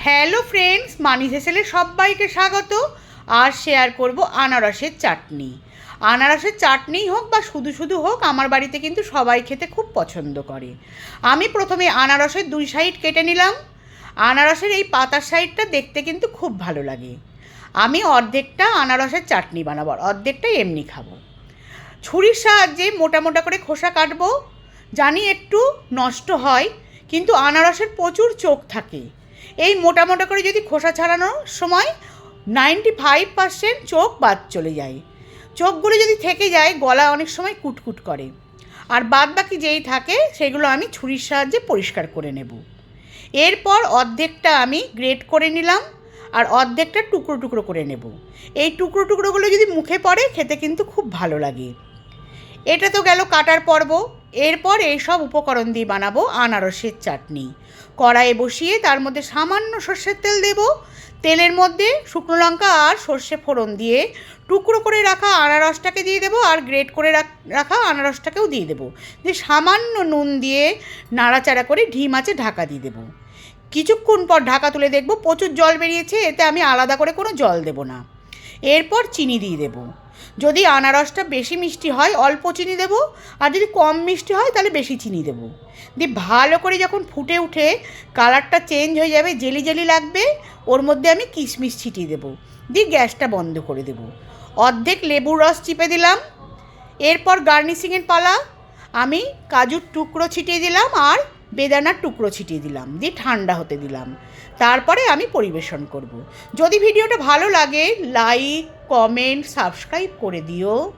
Hello friends, মানি হেসেলে সবাইকে স্বাগত। আর share করব আনারসের চাটনি। আনারসের চাটনি হোক বা শুধু শুধু হোক, আমার বাড়িতে কিন্তু সবাই খেতে খুব পছন্দ করে। আমি প্রথমে আনারসের দুই সাইড কেটে নিলাম। আনারসের এই পাতার সাইডটা দেখতে কিন্তু খুব ভালো লাগে। আমি অর্ধেকটা আনারসের চাটনি বানাবো, আর অর্ধেকটা এমনি খাবো। ছুরির সাহায্যে মোটা মোটা করে খোসা কাটবো। জানি একটু নষ্ট হয়, কিন্তু আনারসের প্রচুর চোখ থাকে। এই মোটা মোটা করে যদি খোসা ছাড়ানোর সময় 95% চোখ বাদ চলে যায়। চোখগুলো যদি থেকে যায়, গলা অনেক সময় কুটকুট করে। আর বাদ বাকি যেই থাকে সেগুলো আমি ছুরির সাহায্যে পরিষ্কার করে নেব। এরপর অর্ধেকটা আমি গ্রেট করে নিলাম, আর অর্ধেকটা টুকরো টুকরো করে নেব। এই টুকরো টুকরোগুলো যদি মুখে পড়ে, খেতে কিন্তু খুব ভালো লাগে। এটা তো গেল কাটার পর্ব। এরপর এই সব উপকরণ দিয়ে বানাবো আনারসের চাটনি। কড়াইয়ে বসিয়ে তার মধ্যে সামান্য সর্ষের তেল দেব। তেলের মধ্যে শুকনো লঙ্কা আর সর্ষে ফোড়ন দিয়ে টুকরো করে রাখা আনারসটাকে দিয়ে দেবো, আর গ্রেট করে রাখা আনারসটাকেও দিয়ে দেবো। দিয়ে সামান্য নুন দিয়ে নাড়াচাড়া করে ঢিম আঁচে ঢাকা দিয়ে দেবো। কিছুক্ষণ পর ঢাকা তুলে দেখব প্রচুর জল বেরিয়েছে। এতে আমি আলাদা করে কোনো জল দেব না। এরপর চিনি দিয়ে দেবো। যদি আনারসটা বেশি মিষ্টি হয় অল্প চিনি দেব, আর যদি কম মিষ্টি হয় তাহলে বেশি চিনি দেব। দিয়ে ভালো করে যখন ফুটে উঠে কালারটা চেঞ্জ হয়ে যাবে, জেলি জেলি লাগবে, ওর মধ্যে আমি কিশমিশ ছিটিয়ে দেবো। দিয়ে গ্যাসটা বন্ধ করে দেব। অর্ধেক লেবুর রস চিপে দিলাম। এরপর গার্নিশিংয়ের পালা। আমি কাজুর টুকরো ছিটিয়ে দিলাম, আর বেদানার টুকরো ছিটিয়ে দিলাম। দিয়ে ঠান্ডা হতে দিলাম। তারপরে আমি পরিবেশন করব। যদি ভিডিওটা ভালো লাগে, লাইক, কমেন্ট, সাবস্ক্রাইব করে দিও।